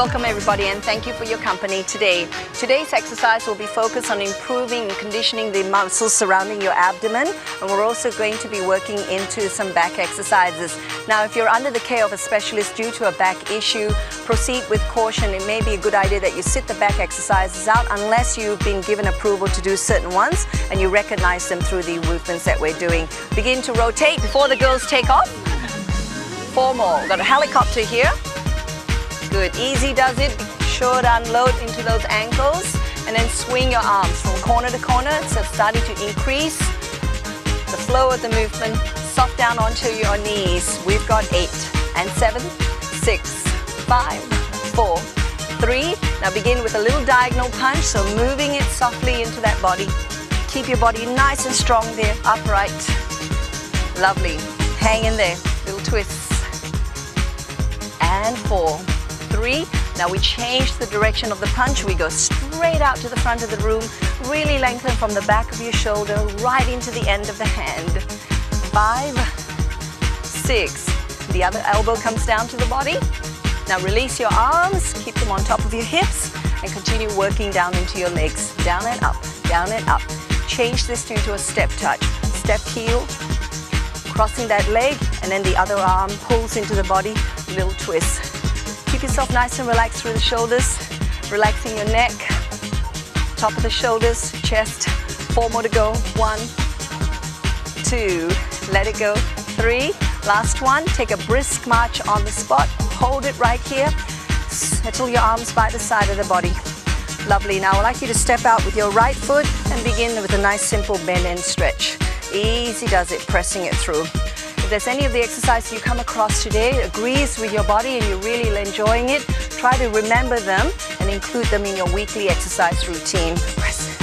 Welcome everybody, and thank you for your company today. Today's exercise will be focused on improving and conditioning the muscles surrounding your abdomen, and we're also going to be working into some back exercises. Now, if you're under the care of a specialist due to a back issue, proceed with caution. It may be a good idea that you sit the back exercises out unless you've been given approval to do certain ones and you recognize them through the movements that we're doing. Begin to rotate before the girls take off. 4 more. We've got a helicopter here. Good. Easy does it. Be sure to unload into those ankles and then swing your arms from corner to corner. So starting to increase the flow of the movement. Soft down onto your knees. We've got 8 and 7, 6, 5, 4, 3. Now begin with a little diagonal punch. So moving it softly into that body. Keep your body nice and strong there. Upright. Lovely. Hang in there. Little twists. And 4, 3. Now we change the direction of the punch. We go straight out to the front of the room. Really lengthen from the back of your shoulder right into the end of the hand. 5, 6. The other elbow comes down to the body. Now release your arms. Keep them on top of your hips and continue working down into your legs. Down and up, down and up. Change this into a step touch. Step heel, crossing that leg, and then the other arm pulls into the body. Little twist. Keep yourself nice and relaxed through the shoulders, relaxing your neck, top of the shoulders, chest. 4 more to go. 1, 2, let it go. 3, last one. Take a brisk march on the spot. Hold it right here. Settle your arms by the side of the body. Lovely. Now I'd like you to step out with your right foot and begin with a nice simple bend and stretch. Easy does it, pressing it through. If there's any of the exercises you come across today that agrees with your body and you're really enjoying it, try to remember them and include them in your weekly exercise routine. Press.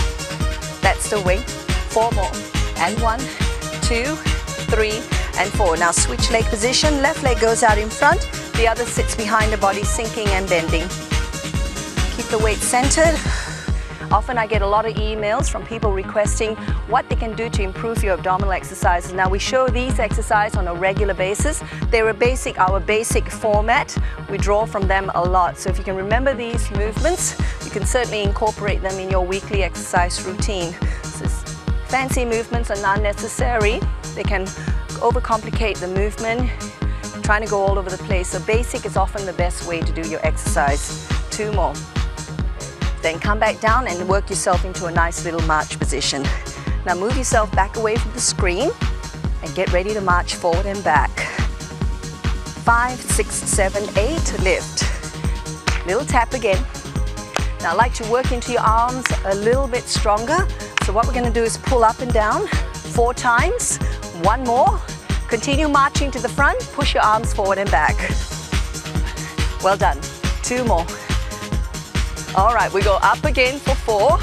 That's the way. 4 more. And 1, 2, 3, and 4. Now switch leg position. Left leg goes out in front. The other sits behind the body, sinking and bending. Keep the weight centered. Often I get a lot of emails from people requesting what they can do to improve your abdominal exercises. Now we show these exercises on a regular basis. They're our basic format. We draw from them a lot. So if you can remember these movements, you can certainly incorporate them in your weekly exercise routine. Fancy movements are not necessary. They can overcomplicate the movement, trying to go all over the place. So basic is often the best way to do your exercise. 2 more. Then come back down and work yourself into a nice little march position. Now move yourself back away from the screen and get ready to march forward and back. 5, 6, 7, 8, lift. Little tap again. Now I'd like to work into your arms a little bit stronger. So what we're going to do is pull up and down 4 times. 1 more. Continue marching to the front. Push your arms forward and back. Well done. 2 more. All right, we go up again for 4.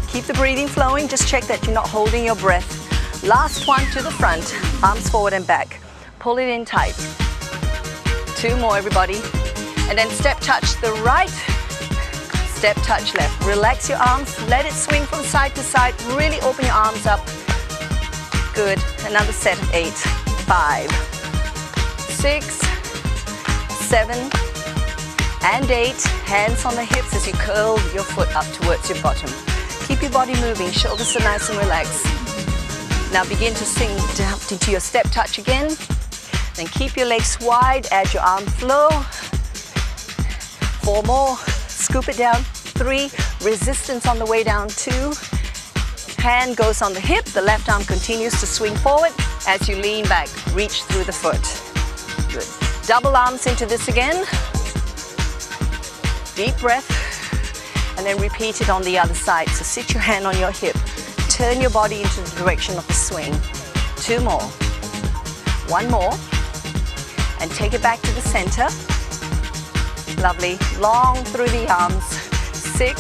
Keep the breathing flowing. Just check that you're not holding your breath. Last one to the front. Arms forward and back. Pull it in tight. 2 more, everybody. And then step touch the right. Step touch left. Relax your arms. Let it swing from side to side. Really open your arms up. Good. Another set of 8. 5, 6, 7, and 8. Hands on the hips as you curl your foot up towards your bottom. Keep your body moving. Shoulders are nice and relaxed. Now begin to sink down into your step touch again. Then keep your legs wide. Add your arm flow. 4 more. Scoop it down. 3. Resistance on the way down. 2. Hand goes on the hip. The left arm continues to swing forward as you lean back. Reach through the foot. Good. Double arms into this again. Deep breath. And then repeat it on the other side. So sit your hand on your hip. Turn your body into the direction of the swing. 2 more. 1 more. And take it back to the center. Lovely. Long through the arms. 6,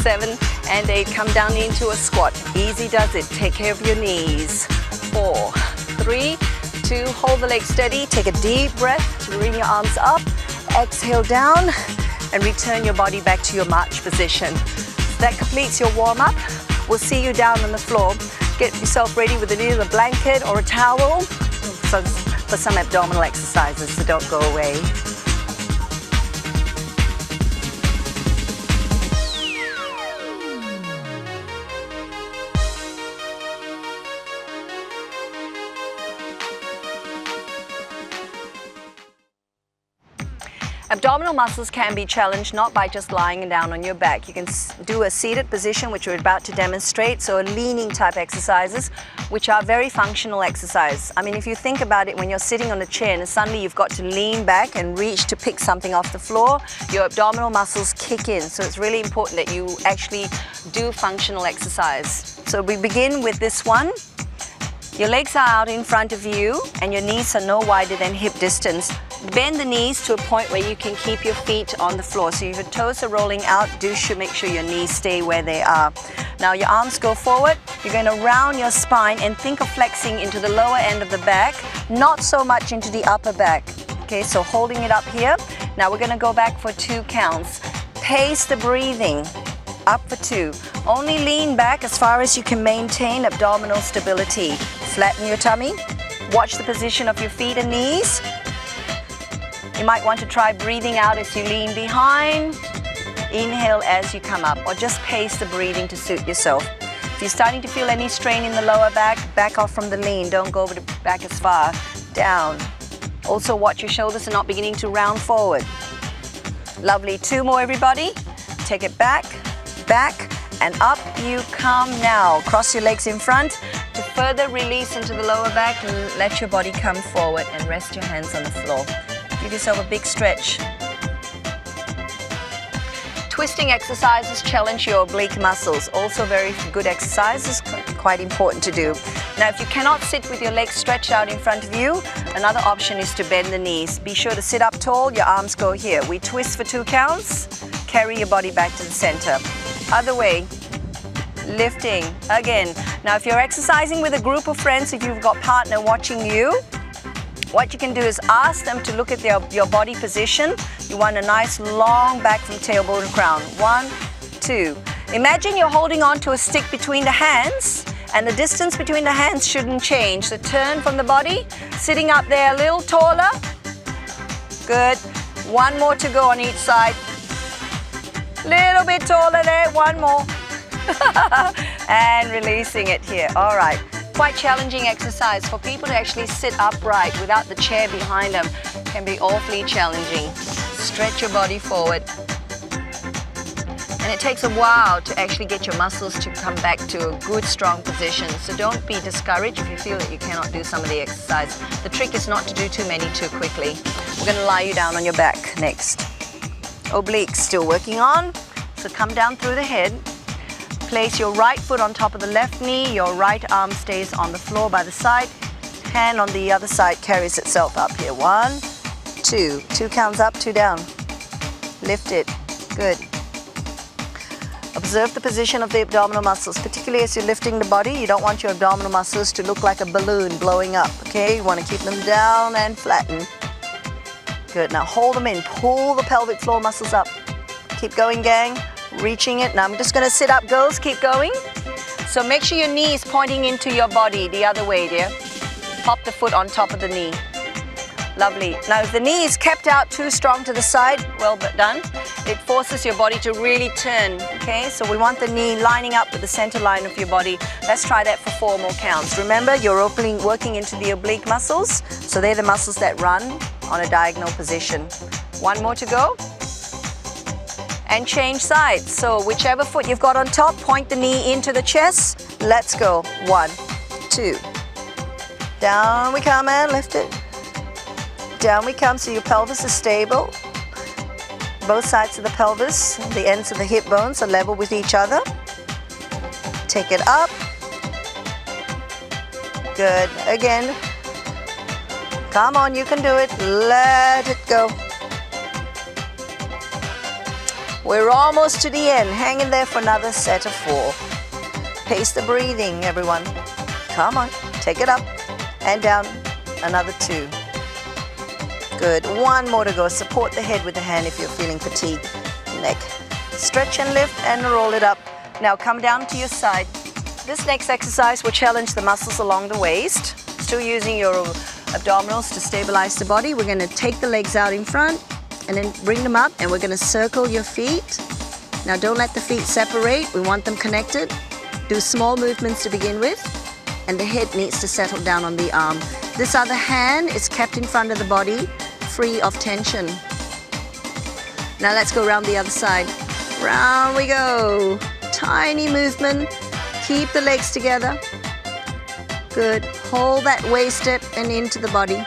7, and 8. Come down into a squat. Easy does it. Take care of your knees. 4, 3, 2. Hold the legs steady. Take a deep breath. Bring your arms up. Exhale down. And return your body back to your march position. That completes your warm-up. We'll see you down on the floor. Get yourself ready with either a blanket or a towel for some abdominal exercises, so don't go away. Abdominal muscles can be challenged not by just lying down on your back. You can do a seated position, which we're about to demonstrate, so leaning type exercises, which are very functional exercises. I mean, if you think about it, when you're sitting on a chair and suddenly you've got to lean back and reach to pick something off the floor, your abdominal muscles kick in. So it's really important that you actually do functional exercise. So we begin with this one. Your legs are out in front of you and your knees are no wider than hip distance. Bend the knees to a point where you can keep your feet on the floor. So if your toes are rolling out, make sure your knees stay where they are. Now your arms go forward. You're going to round your spine and think of flexing into the lower end of the back, not so much into the upper back. Okay, so holding it up here. Now we're going to go back for 2 counts. Pace the breathing. Up for 2. Only lean back as far as you can maintain abdominal stability. Flatten your tummy. Watch the position of your feet and knees. You might want to try breathing out as you lean behind. Inhale as you come up, or just pace the breathing to suit yourself. If you're starting to feel any strain in the lower back, back off from the lean. Don't go over the back as far. Down. Also watch your shoulders are not beginning to round forward. Lovely. 2 more, everybody. Take it back, back, and up you come now. Cross your legs in front to further release into the lower back and let your body come forward and rest your hands on the floor. Give yourself a big stretch. Twisting exercises challenge your oblique muscles. Also very good exercises, quite important to do. Now if you cannot sit with your legs stretched out in front of you, another option is to bend the knees. Be sure to sit up tall, your arms go here. We twist for 2 counts, carry your body back to the center. Other way, lifting, again. Now if you're exercising with a group of friends, if you've got a partner watching you, what you can do is ask them to look at your body position. You want a nice long back from tailbone to crown. 1, 2. Imagine you're holding on to a stick between the hands, and the distance between the hands shouldn't change. So turn from the body, sitting up there a little taller. Good. 1 more to go on each side. Little bit taller there, 1 more. And releasing it here. All right. Quite challenging exercise for people to actually sit upright without the chair behind them. Can be awfully challenging. Stretch your body forward. And it takes a while to actually get your muscles to come back to a good, strong position. So don't be discouraged if you feel that you cannot do some of the exercise. The trick is not to do too many too quickly. We're going to lie you down on your back next. Obliques still working on. So come down through the head. Place your right foot on top of the left knee. Your right arm stays on the floor by the side. Hand on the other side carries itself up here. 1, 2. 2 counts up, 2 down. Lift it. Good. Observe the position of the abdominal muscles, particularly as you're lifting the body. You don't want your abdominal muscles to look like a balloon blowing up, okay? You want to keep them down and flatten. Good. Now hold them in. Pull the pelvic floor muscles up. Keep going, gang. Reaching it. Now I'm just going to sit up, girls. Keep going. So make sure your knee is pointing into your body the other way, dear. Pop the foot on top of the knee. Lovely. Now if the knee is kept out too strong to the side, well done. It forces your body to really turn, okay? So we want the knee lining up with the center line of your body. Let's try that for 4 more counts. Remember, you're working into the oblique muscles. So they're the muscles that run on a diagonal position. 1 more to go. And change sides. So whichever foot you've got on top, point the knee into the chest. Let's go. 1, 2. Down we come and lift it. Down we come so your pelvis is stable. Both sides of the pelvis, the ends of the hip bones are level with each other. Take it up. Good. Again. Come on, you can do it. Let it go. We're almost to the end. Hang in there for another set of 4. Pace the breathing, everyone. Come on. Take it up and down. Another 2. Good. 1 more to go. Support the head with the hand if you're feeling fatigued. Neck. Stretch and lift and roll it up. Now come down to your side. This next exercise will challenge the muscles along the waist. Still using your abdominals to stabilize the body. We're going to take the legs out in front and then bring them up, and we're going to circle your feet. Now don't let the feet separate. We want them connected. Do small movements to begin with, and the head needs to settle down on the arm. This other hand is kept in front of the body, free of tension. Now let's go around the other side. Round we go. Tiny movement. Keep the legs together. Good. Hold that waist dip and into the body.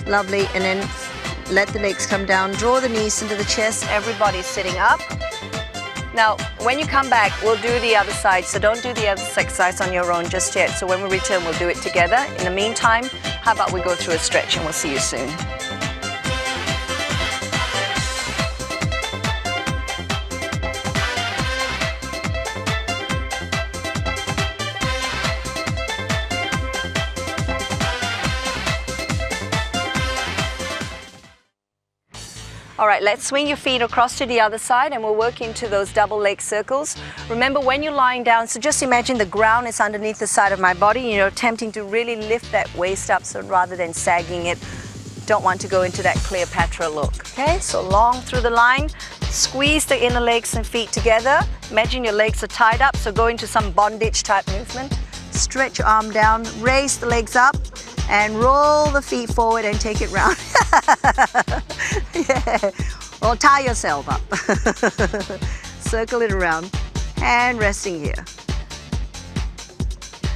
Lovely. And then let the legs come down. Draw the knees into the chest. Everybody's sitting up. Now, when you come back, we'll do the other side. So don't do the other exercise on your own just yet. So when we return, we'll do it together. In the meantime, how about we go through a stretch and we'll see you soon. All right, let's swing your feet across to the other side and we'll work into those double leg circles. Remember when you're lying down, so just imagine the ground is underneath the side of my body, you're attempting to really lift that waist up, so rather than sagging it, don't want to go into that Cleopatra look. Okay, so long through the line, squeeze the inner legs and feet together. Imagine your legs are tied up, so go into some bondage type movement. Stretch your arm down, raise the legs up, and roll the feet forward and take it round. Yeah. Or tie yourself up. Circle it around and resting here.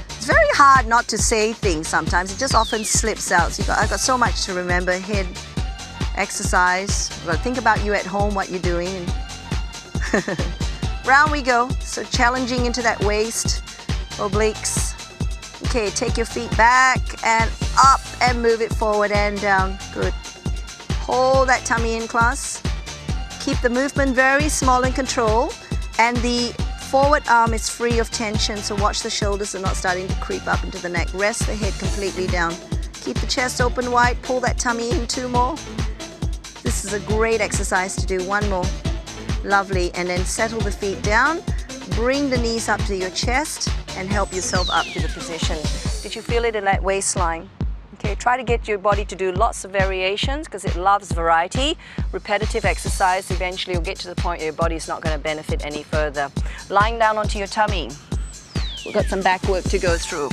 It's very hard not to say things sometimes. It just often slips out. So I've got so much to remember. Head exercise. I've got to think about you at home, what you're doing. Round we go. So challenging into that waist, obliques. Okay, take your feet back and up and move it forward and down. Good. Hold that tummy in, class. Keep the movement very small and controlled. And the forward arm is free of tension, so watch the shoulders are not starting to creep up into the neck. Rest the head completely down. Keep the chest open wide. Pull that tummy in. 2 more. This is a great exercise to do. 1 more. Lovely. And then settle the feet down. Bring the knees up to your chest and help yourself up to the position. Did you feel it in that waistline? Okay, try to get your body to do lots of variations because it loves variety. Repetitive exercise, eventually you'll get to the point where your body's not going to benefit any further. Lying down onto your tummy. We've got some back work to go through.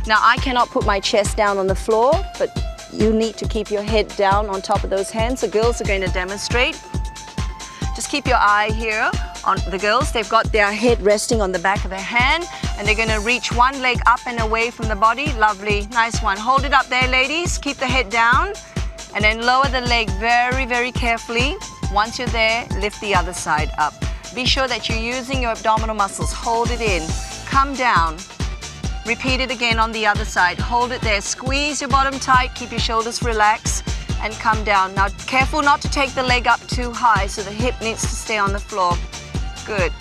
Now I cannot put my chest down on the floor, but you need to keep your head down on top of those hands. The girls are going to demonstrate. Just keep your eye here on the girls. They've got their head resting on the back of their hand and they're going to reach one leg up and away from the body. Lovely, nice one. Hold it up there, ladies. Keep the head down and then lower the leg very, very carefully. Once you're there, lift the other side up. Be sure that you're using your abdominal muscles. Hold it in. Come down. Repeat it again on the other side. Hold it there. Squeeze your bottom tight. Keep your shoulders relaxed. And come down. Now careful not to take the leg up too high, so the hip needs to stay on the floor. Good.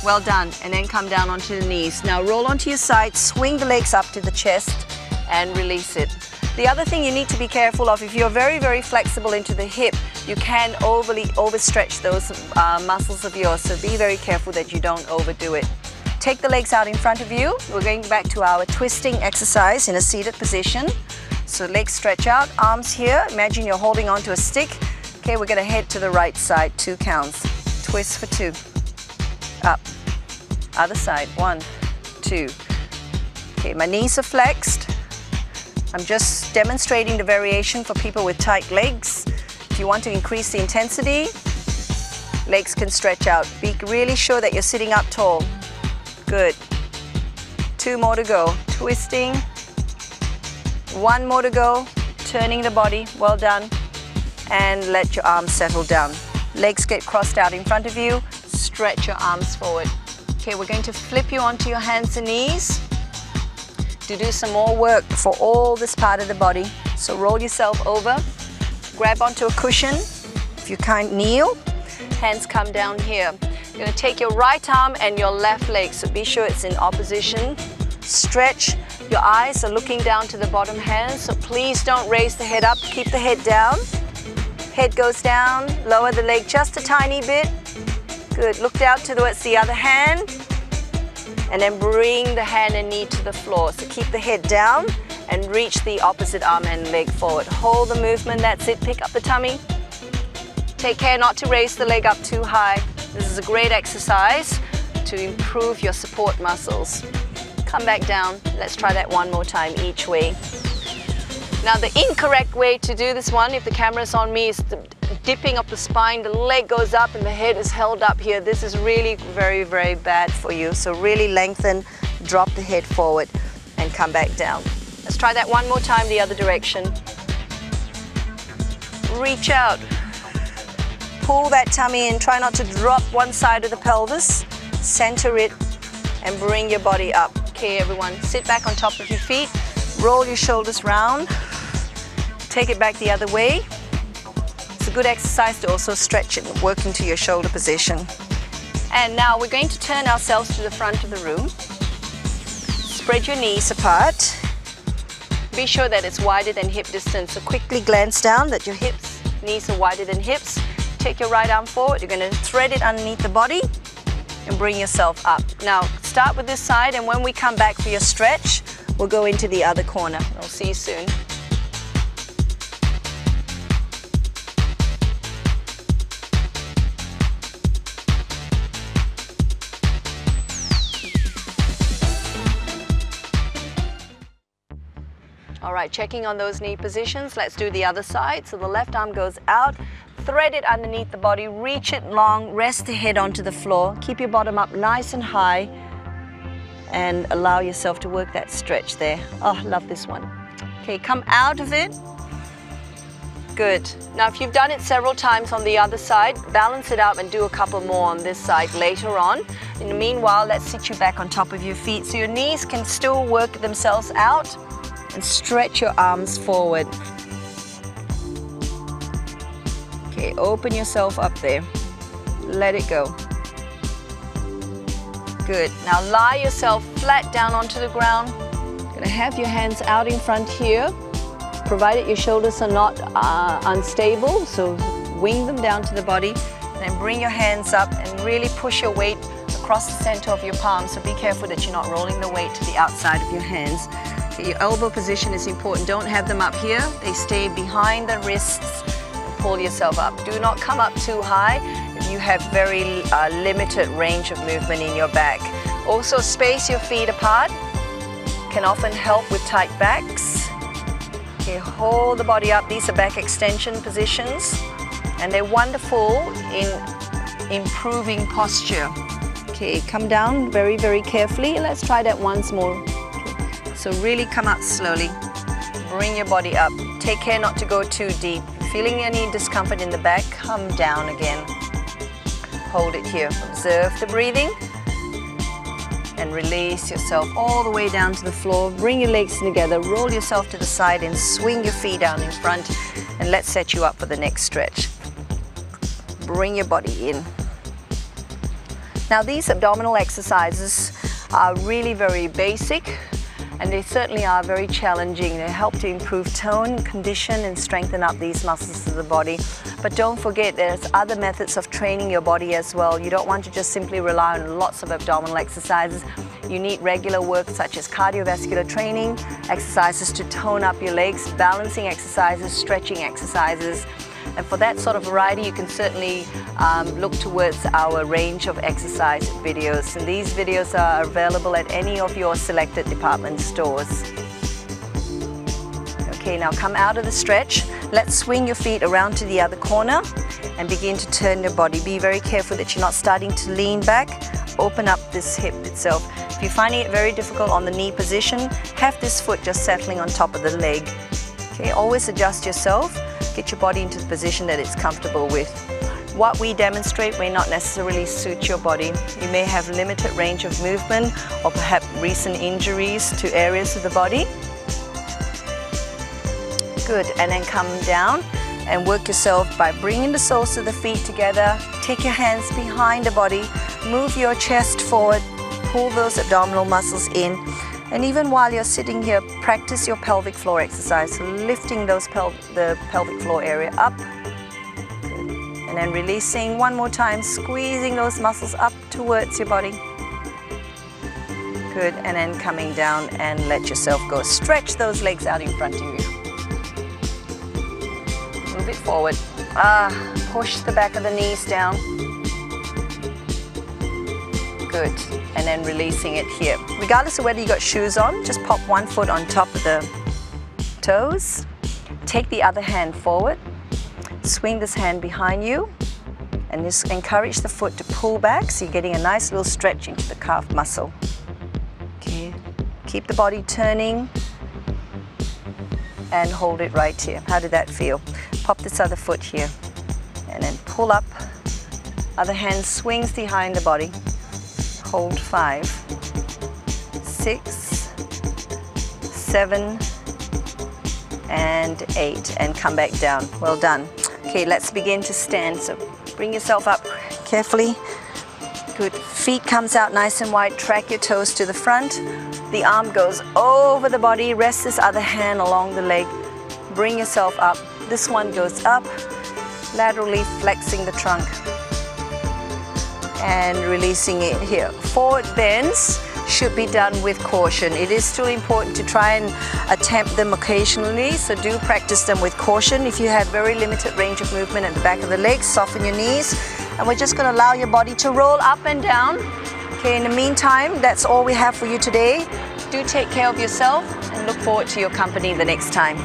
Well done. And then come down onto the knees. Now roll onto your side, swing the legs up to the chest and release it. The other thing you need to be careful of, if you're very, very flexible into the hip, you can overstretch those muscles of yours, so be very careful that you don't overdo it. Take the legs out in front of you. We're going back to our twisting exercise in a seated position. So legs stretch out, arms here. Imagine you're holding onto a stick. Okay, we're going to head to the right side, 2 counts. Twist for 2. Up. Other side, 1, 2. Okay, my knees are flexed. I'm just demonstrating the variation for people with tight legs. If you want to increase the intensity, legs can stretch out. Be really sure that you're sitting up tall. Good. 2 more to go. Twisting. 1 more to go, turning the body, well done, and let your arms settle down. Legs get crossed out in front of you, stretch your arms forward. Okay, we're going to flip you onto your hands and knees to do some more work for all this part of the body. So roll yourself over, grab onto a cushion. If you can't kneel, hands come down here. You're going to take your right arm and your left leg, so be sure it's in opposition. Stretch. Your eyes are looking down to the bottom hand, so please don't raise the head up. Keep the head down. Head goes down. Lower the leg just a tiny bit. Good. Look down towards the other hand. And then bring the hand and knee to the floor. So keep the head down and reach the opposite arm and leg forward. Hold the movement. That's it. Pick up the tummy. Take care not to raise the leg up too high. This is a great exercise to improve your support muscles. Come back down. Let's try that 1 more time each way. Now the incorrect way to do this one, if the camera's on me, is to dipping of the spine, the leg goes up and the head is held up here. This is really very, very bad for you. So really lengthen, drop the head forward and come back down. Let's try that one more time, the other direction. Reach out. Pull that tummy in. Try not to drop one side of the pelvis. Center it and bring your body up. Okay, everyone, sit back on top of your feet. Roll your shoulders round. Take it back the other way. It's a good exercise to also stretch it and work into your shoulder position. And now we're going to turn ourselves to the front of the room. Spread your knees apart. Be sure that it's wider than hip distance. So quickly glance down that your hips, knees are wider than hips. Take your right arm forward. You're going to thread it underneath the body and bring yourself up. Now start with this side, and when we come back for your stretch, we'll go into the other corner. I'll see you soon. All right, checking on those knee positions. Let's do the other side. So the left arm goes out, thread it underneath the body, reach it long, rest the head onto the floor. Keep your bottom up nice and high and allow yourself to work that stretch there. Oh, love this one. Okay, come out of it. Good. Now, if you've done it several times on the other side, balance it out and do a couple more on this side later on. In the meanwhile, let's sit you back on top of your feet so your knees can still work themselves out. And stretch your arms forward. Okay, open yourself up there. Let it go. Good. Now lie yourself flat down onto the ground. You're gonna have your hands out in front here, provided your shoulders are not unstable, so wing them down to the body, and then bring your hands up and really push your weight across the center of your palms. So be careful that you're not rolling the weight to the outside of your hands. Your elbow position is important. Don't have them up here. They stay behind the wrists. Pull yourself up. Do not come up too high if you have very limited range of movement in your back. Also, space your feet apart. Can often help with tight backs. Okay, hold the body up. These are back extension positions, and they're wonderful in improving posture. Okay, come down very, very carefully. Let's try that once more. So really come up slowly, bring your body up. Take care not to go too deep. Feeling any discomfort in the back, come down again. Hold it here. Observe the breathing and release yourself all the way down to the floor. Bring your legs together, roll yourself to the side and swing your feet down in front, and let's set you up for the next stretch. Bring your body in. Now these abdominal exercises are really very basic, and they certainly are very challenging. They help to improve tone, condition, and strengthen up these muscles of the body. But don't forget, there's other methods of training your body as well. You don't want to just simply rely on lots of abdominal exercises. You need regular work such as cardiovascular training, exercises to tone up your legs, balancing exercises, stretching exercises. And for that sort of variety, you can certainly look towards our range of exercise videos. And these videos are available at any of your selected department stores. Okay, now come out of the stretch. Let's swing your feet around to the other corner and begin to turn your body. Be very careful that you're not starting to lean back. Open up this hip itself. If you're finding it very difficult on the knee position, have this foot just settling on top of the leg. Okay, always adjust yourself. Get your body into the position that it's comfortable with. What we demonstrate may not necessarily suit your body. You may have limited range of movement or perhaps recent injuries to areas of the body. Good, and then come down and work yourself by bringing the soles of the feet together. Take your hands behind the body, move your chest forward, pull those abdominal muscles in. And even while you're sitting here, practice your pelvic floor exercise, lifting those the pelvic floor area up. Good. And then releasing one more time, squeezing those muscles up towards your body. Good, and then coming down and let yourself go. Stretch those legs out in front of you. Move it forward. Push the back of the knees down. Good, and then releasing it here. Regardless of whether you got shoes on, just pop one foot on top of the toes. Take the other hand forward. Swing this hand behind you and just encourage the foot to pull back so you're getting a nice little stretch into the calf muscle. Okay, keep the body turning and hold it right here. How did that feel? Pop this other foot here and then pull up. Other hand swings behind the body. Hold 5, 6, 7, and 8, and come back down. Well done. Okay, let's begin to stand. So bring yourself up carefully. Good. Feet comes out nice and wide. Track your toes to the front. The arm goes over the body. Rest this other hand along the leg. Bring yourself up. This one goes up, laterally flexing the trunk and releasing it here. Forward bends should be done with caution. It is still important to try and attempt them occasionally, so do practice them with caution. If you have very limited range of movement at the back of the legs, soften your knees, and we're just going to allow your body to roll up and down. Okay, in the meantime, that's all we have for you today. Do take care of yourself and look forward to your company the next time.